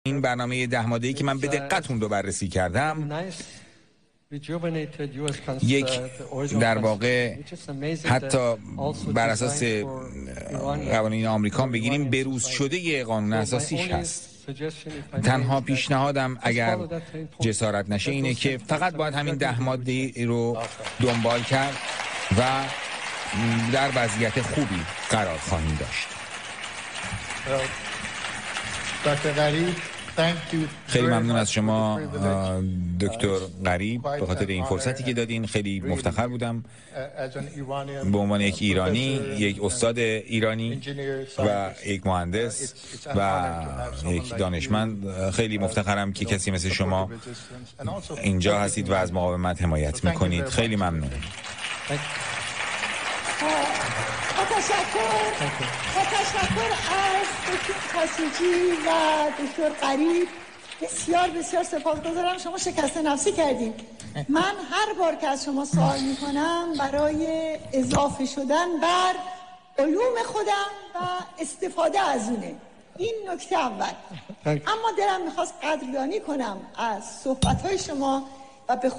این برنامه 10 ماده‌ای که من به دقت اون رو بررسی کردم، یک در واقع حتی بر اساس قوانین آمریکا بگیریم بروز شده قانون اساسیش هست. تنها پیشنهادم اگر جسارت نشه اینه که فقط باید همین 10 ماده رو دنبال کرد و در وضعیت خوبی قرار خواهیم داشت. دکتر غریب، خیلی ممنون از شما دکتر غریب به خاطر این فرصتی که دادین. خیلی مفتخر بودم به عنوان یک ایرانی، یک استاد ایرانی و یک مهندس و یک دانشمند. خیلی مفتخرم که کسی مثل شما اینجا هستید و از مقاومت حمایت میکنید. خیلی ممنون. تشکر از دکتر خاشقچی و دکتر غریب. بسیار بسیار سپاسگزارم. شما شکست نفسی کردید. من هر بار که از شما سوال میکنم برای اضافه شدن بر علوم خودم و استفاده از اونه. این نکته اول. اما دلم میخواست قدردانی کنم از صحبت‌های شما و به